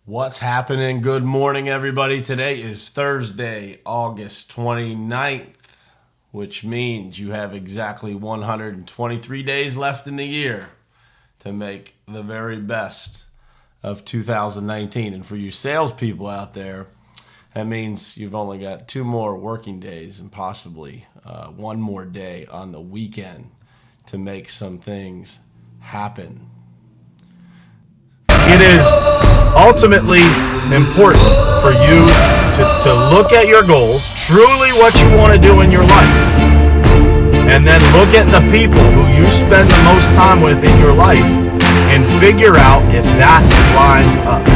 What's happening? Good morning, everybody. Today is Thursday, August 29th, which means you have exactly 123 days left in the year to make the very best of 2019. And for you salespeople out there, that means you've only got 2 more working days and possibly 1 more day on the weekend to make some things happen. It is ultimately important for you to look at your goals, truly what you want to do in your life, and then look at the people who you spend the most time with in your life and figure out if that lines up.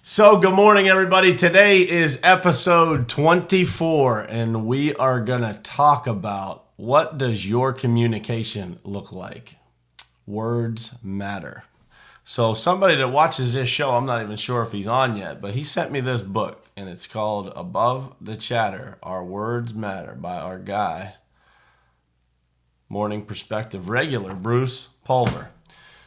So, good morning, everybody. Today is episode 24, and we are going to talk about what does your communication look like? Words matter. So, somebody that watches this show, I'm not even sure if he's on yet, but he sent me this book, and it's called Above the Chatter, Our Words Matter by our guy, Morning Perspective regular, Bruce Pulver.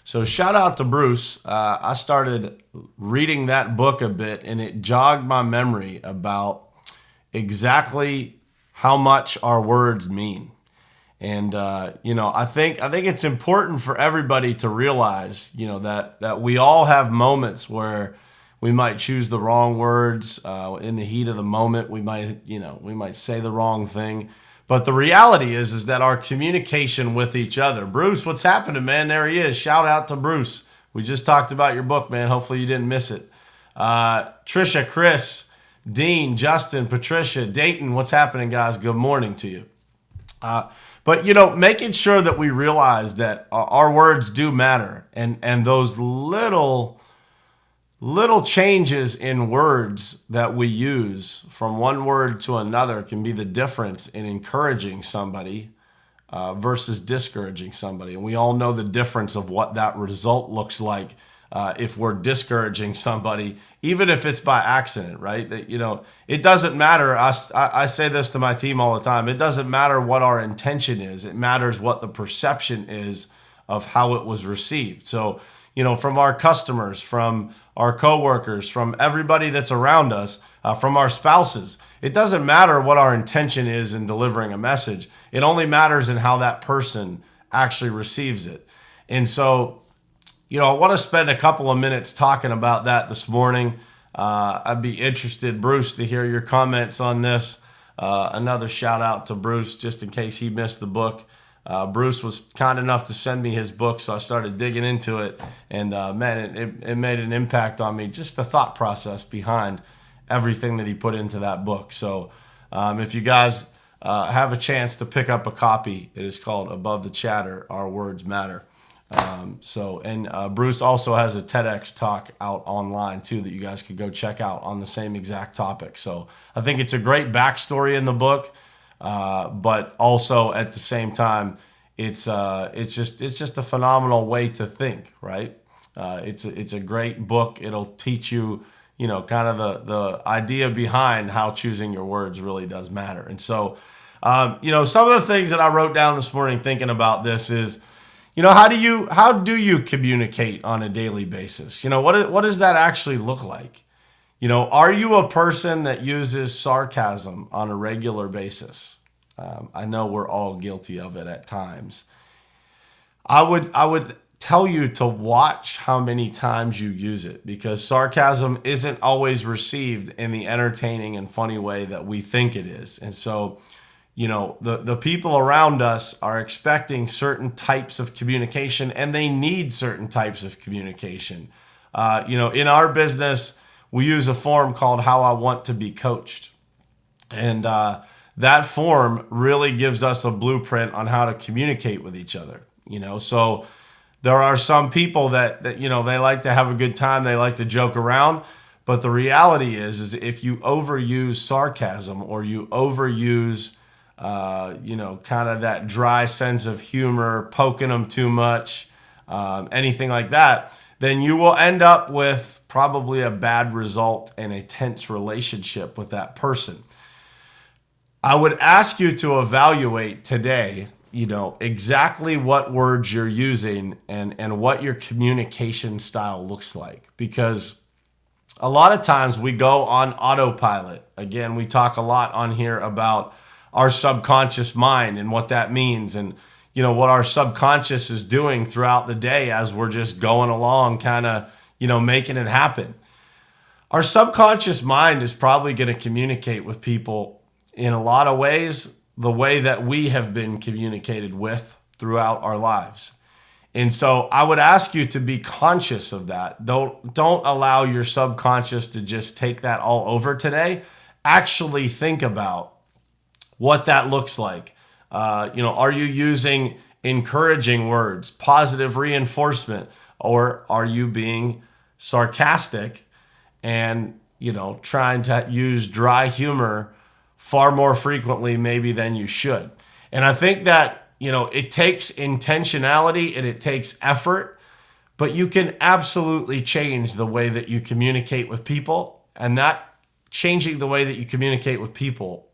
So shout out to Bruce. I started reading that book a bit, and it jogged my memory about exactly how much our words mean. And I think it's important for everybody to realize, that we all have moments where we might choose the wrong words in the heat of the moment. We might say the wrong thing. But the reality is that our communication with each other. Bruce, what's happening, man? There he is. Shout out to Bruce. We just talked about your book, man. Hopefully you didn't miss it. Trisha, Chris, Dean, Justin, Patricia, Dayton, what's happening, guys? Good morning to you. But making sure that we realize that our words do matter, and those little changes in words that we use from one word to another can be the difference in encouraging somebody versus discouraging somebody. And we all know the difference of what that result looks like if we're discouraging somebody, even if it's by accident, right? That, it doesn't matter. I say this to my team all the time. It doesn't matter what our intention is. It matters what the perception is of how it was received. So, from our customers, from our coworkers, from everybody that's around us, from our spouses. It doesn't matter what our intention is in delivering a message. It only matters in how that person actually receives it. And so, I want to spend a couple of minutes talking about that this morning. I'd be interested, Bruce, to hear your comments on this. Another shout out to Bruce, just in case he missed the book. Bruce was kind enough to send me his book, so I started digging into it, and man, it made an impact on me, just the thought process behind everything that he put into that book. So if you guys have a chance to pick up a copy, it is called Above the Chatter, Our Words Matter. Bruce also has a TEDx talk out online too that you guys could go check out on the same exact topic. So I think it's a great backstory in the book. But also at the same time, it's just a phenomenal way to think, right? It's a great book. It'll teach you, kind of the idea behind how choosing your words really does matter. And so, some of the things that I wrote down this morning thinking about this is, how do you communicate on a daily basis? What does that actually look like? Are you a person that uses sarcasm on a regular basis? I know we're all guilty of it at times. I would tell you to watch how many times you use it, because sarcasm isn't always received in the entertaining and funny way that we think it is. And so, the people around us are expecting certain types of communication, and they need certain types of communication. In our business, we use a form called How I Want to Be Coached. And that form really gives us a blueprint on how to communicate with each other. So there are some people that they like to have a good time. They like to joke around. But the reality is if you overuse sarcasm, or you overuse, kind of that dry sense of humor, poking them too much, anything like that, then you will end up with probably a bad result and a tense relationship with that person. I would ask you to evaluate today, exactly what words you're using and what your communication style looks like. Because a lot of times we go on autopilot. Again, we talk a lot on here about our subconscious mind and what that means, and what our subconscious is doing throughout the day as we're just going along, kind of, making it happen. Our subconscious mind is probably going to communicate with people in a lot of ways the way that we have been communicated with throughout our lives. And so I would ask you to be conscious of that. Don't allow your subconscious to just take that all over today. Actually think about what that looks like. Are you using encouraging words, positive reinforcement, or are you being sarcastic and, trying to use dry humor far more frequently maybe than you should? And I think that it takes intentionality and it takes effort, but you can absolutely change the way that you communicate with people. And that changing the way that you communicate with people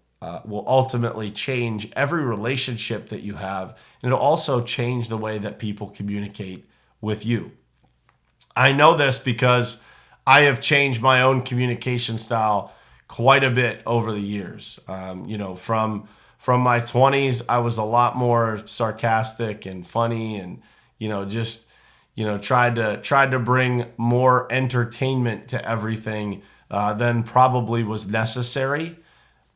will ultimately change every relationship that you have. And it'll also change the way that people communicate with you. I know this because I have changed my own communication style quite a bit over the years. From my 20s, I was a lot more sarcastic and funny, and tried to bring more entertainment to everything than probably was necessary.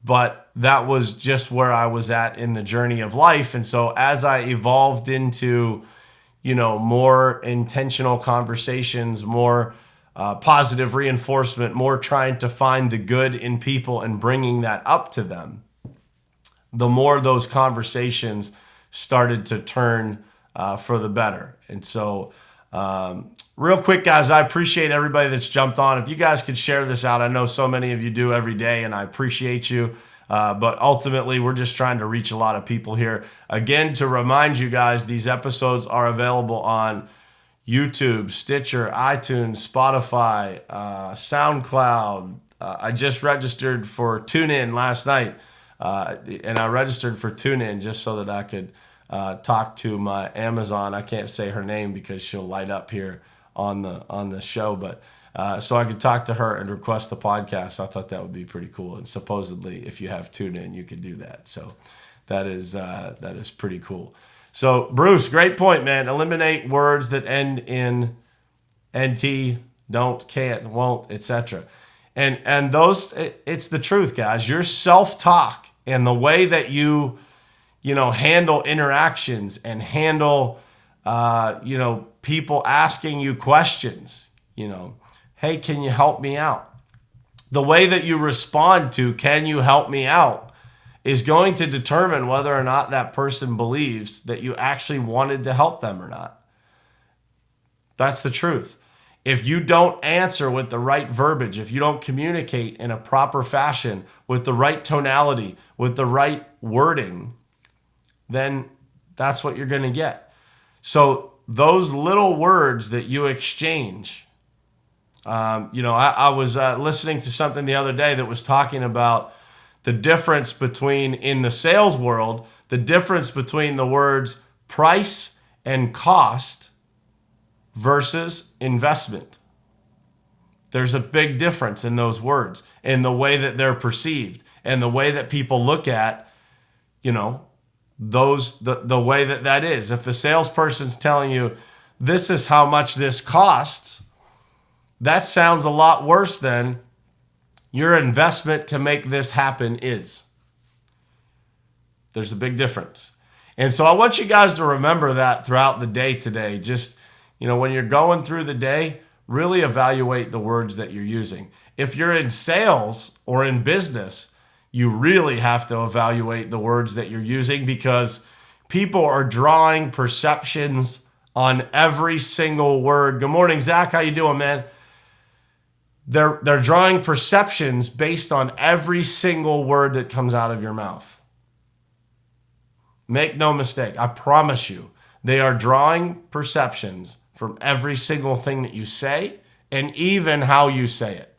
But that was just where I was at in the journey of life. And so as I evolved into more intentional conversations, more positive reinforcement, more trying to find the good in people and bringing that up to them, the more those conversations started to turn for the better. And so real quick, guys, I appreciate everybody that's jumped on. If you guys could share this out, I know so many of you do every day, and I appreciate you. But ultimately, we're just trying to reach a lot of people here. Again, to remind you guys, these episodes are available on YouTube, Stitcher, iTunes, Spotify, SoundCloud. I just registered for TuneIn last night, and I registered for TuneIn just so that I could talk to my Amazon. I can't say her name because she'll light up here on the show, but so I could talk to her and request the podcast. I thought that would be pretty cool. And supposedly, if you have TuneIn, you could do that. So that is pretty cool. So Bruce, great point, man. Eliminate words that end in nt, don't, can't, won't, etc. And those, it's the truth, guys. Your self-talk and the way that you handle interactions and handle, people asking you questions, hey, can you help me out? The way that you respond to, can you help me out, is going to determine whether or not that person believes that you actually wanted to help them or not. That's the truth. If you don't answer with the right verbiage, if you don't communicate in a proper fashion, with the right tonality, with the right wording, then that's what you're going to get. So those little words that you exchange, I was listening to something the other day that was talking about the difference between, in the sales world, the difference between the words price and cost versus investment. There's a big difference in those words, in the way that they're perceived and the way that people look at, the way that is. If the salesperson's telling you this is how much this costs, that sounds a lot worse than your investment to make this happen is. There's a big difference. And so I want you guys to remember that throughout the day today. Just, when you're going through the day, really evaluate the words that you're using. If you're in sales or in business, you really have to evaluate the words that you're using, because people are drawing perceptions on every single word. Good morning, Zach. How you doing, man? They're drawing perceptions based on every single word that comes out of your mouth. Make no mistake. I promise you, they are drawing perceptions from every single thing that you say, and even how you say it.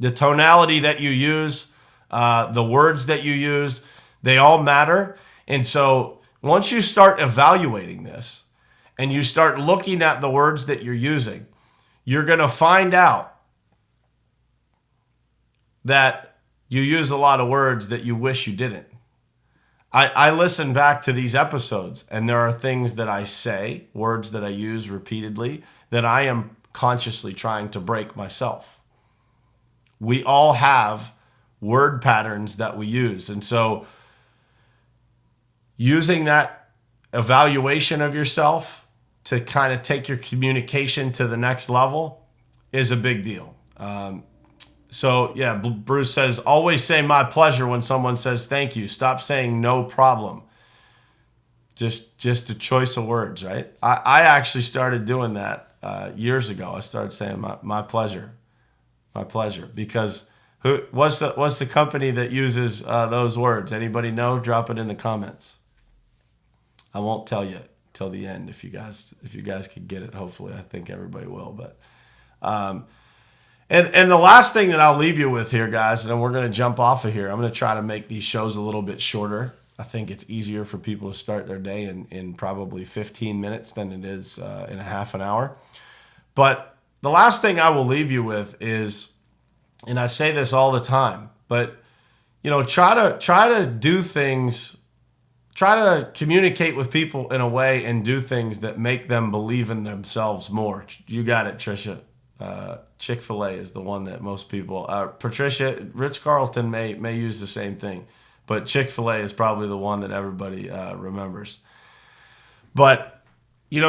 The tonality that you use, the words that you use, they all matter. And so once you start evaluating this and you start looking at the words that you're using, you're going to find out that you use a lot of words that you wish you didn't. I listen back to these episodes, and there are things that I say, words that I use repeatedly, that I am consciously trying to break myself. We all have word patterns that we use. And so using that evaluation of yourself to kind of take your communication to the next level is a big deal. So yeah, Bruce says, always say my pleasure when someone says thank you. Stop saying no problem. Just a choice of words, right? I actually started doing that years ago. I started saying my pleasure, because what's the company that uses those words? Anybody know? Drop it in the comments. I won't tell you till the end if you guys could get it. Hopefully, I think everybody will. But and the last thing that I'll leave you with here, guys, and then we're going to jump off of here. I'm going to try to make these shows a little bit shorter. I think it's easier for people to start their day in probably 15 minutes than it is in a half an hour. But the last thing I will leave you with is, and I say this all the time, but try to do things, try to communicate with people in a way and do things that make them believe in themselves more. You got it, Trisha. Chick-fil-A is the one that most people, Patricia, Ritz-Carlton may use the same thing, but Chick-fil-A is probably the one that everybody remembers. But,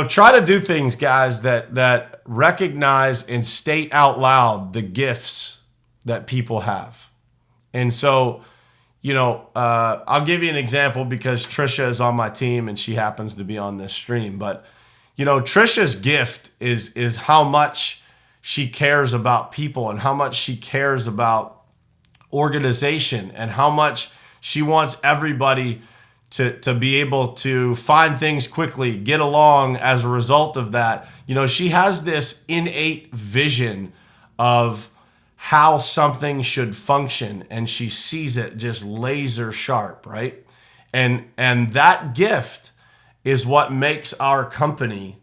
try to do things, guys, that recognize and state out loud the gifts that people have. And so, I'll give you an example because Trisha is on my team and she happens to be on this stream. But, Trisha's gift is how much she cares about people and how much she cares about organization and how much she wants everybody to be able to find things quickly, get along as a result of that. She has this innate vision of how something should function, and she sees it just laser sharp, right? And that gift is what makes our company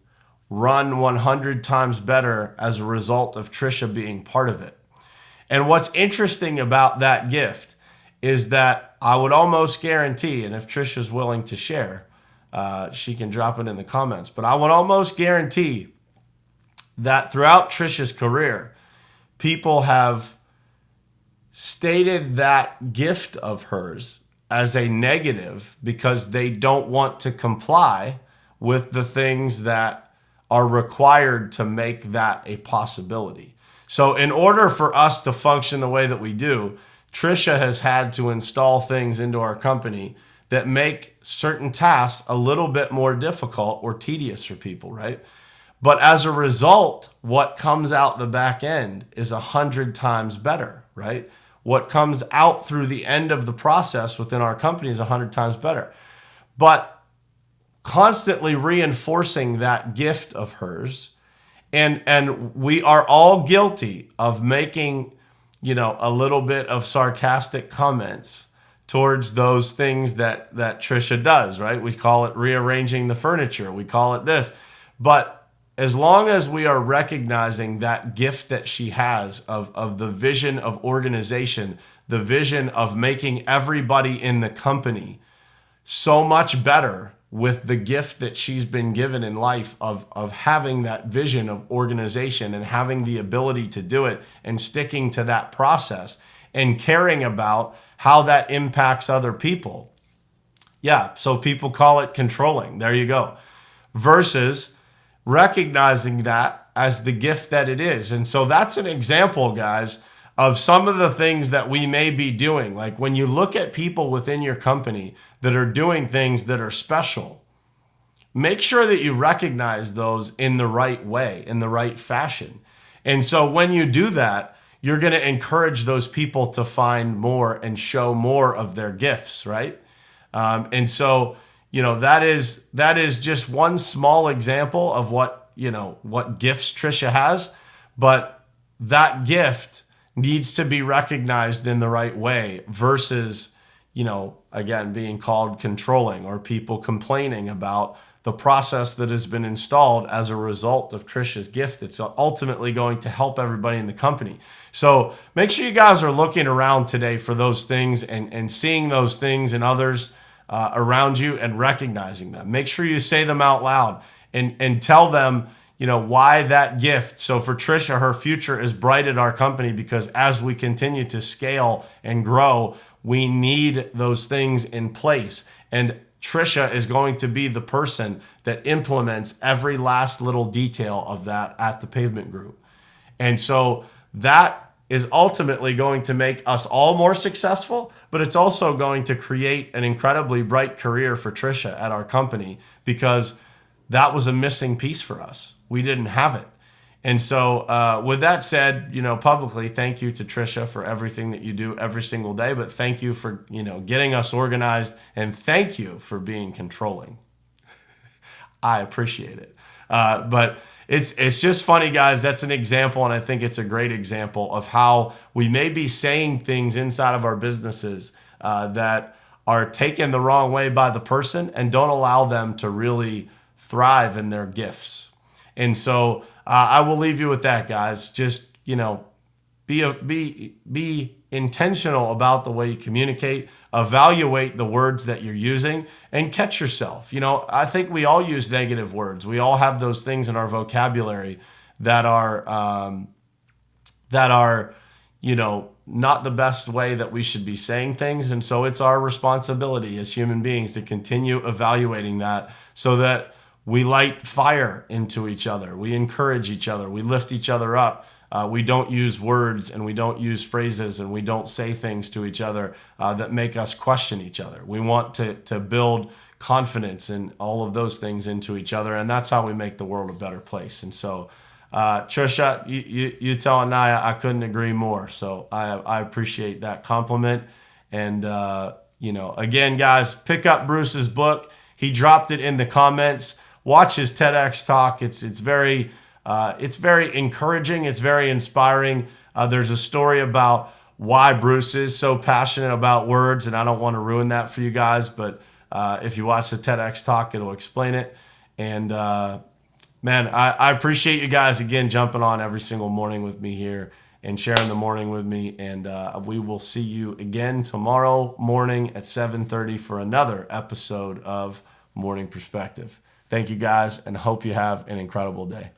run 100 times better as a result of Trisha being part of it. And what's interesting about that gift is that I would almost guarantee, and if Trisha's willing to share, she can drop it in the comments, but I would almost guarantee that throughout Trisha's career, people have stated that gift of hers as a negative because they don't want to comply with the things that are required to make that a possibility. So in order for us to function the way that we do, Trisha has had to install things into our company that make certain tasks a little bit more difficult or tedious for people, right? But as a result, what comes out the back end is 100 times better, right? What comes out through the end of the process within our company is 100 times better. But constantly reinforcing that gift of hers, and we are all guilty of making, a little bit of sarcastic comments towards those things that Trisha does, right? We call it rearranging the furniture. We call it this. But as long as we are recognizing that gift that she has of the vision of organization, the vision of making everybody in the company so much better with the gift that she's been given in life of having that vision of organization and having the ability to do it and sticking to that process and caring about how that impacts other people. Yeah, so people call it controlling. There you go. Versus recognizing that as the gift that it is. And so that's an example, guys, of some of the things that we may be doing. Like when you look at people within your company that are doing things that are special, make sure that you recognize those in the right way, in the right fashion. And so when you do that, you're going to encourage those people to find more and show more of their gifts, right? And so, that is just one small example of what gifts Trisha has, but that gift needs to be recognized in the right way versus, again, being called controlling or people complaining about the process that has been installed as a result of Trishas Gift that's ultimately going to help everybody in the company. So make sure you guys are looking around today for those things and seeing those things in others around you and recognizing them. Make sure you say them out loud and tell them, why that gift. So for Trisha, her future is bright at our company because as we continue to scale and grow, we need those things in place. And Trisha is going to be the person that implements every last little detail of that at the Pavement Group. And so that is ultimately going to make us all more successful, but it's also going to create an incredibly bright career for Trisha at our company because that was a missing piece for us. We didn't have it. And so with that said, publicly, thank you to Trisha for everything that you do every single day. But thank you for, getting us organized. And thank you for being controlling. I appreciate it. But it's just funny, guys. That's an example. And I think it's a great example of how we may be saying things inside of our businesses that are taken the wrong way by the person and don't allow them to really thrive in their gifts. And so I will leave you with that, guys. Just, be intentional about the way you communicate, evaluate the words that you're using, and catch yourself. I think we all use negative words. We all have those things in our vocabulary that are not the best way that we should be saying things. And so it's our responsibility as human beings to continue evaluating that so that we light fire into each other. We encourage each other. We lift each other up. We don't use words and we don't use phrases and we don't say things to each other that make us question each other. We want to build confidence and all of those things into each other. And that's how we make the world a better place. And so, Trisha, you telling Naya, I couldn't agree more. So I appreciate that compliment. And, again, guys, pick up Bruce's book. He dropped it in the comments. Watch his TEDx talk. It's very encouraging. It's very inspiring. There's a story about why Bruce is so passionate about words, and I don't want to ruin that for you guys. But if you watch the TEDx talk, it'll explain it. And man, I appreciate you guys again jumping on every single morning with me here and sharing the morning with me. And we will see you again tomorrow morning at 7:30 for another episode of Morning Perspective. Thank you guys, and hope you have an incredible day.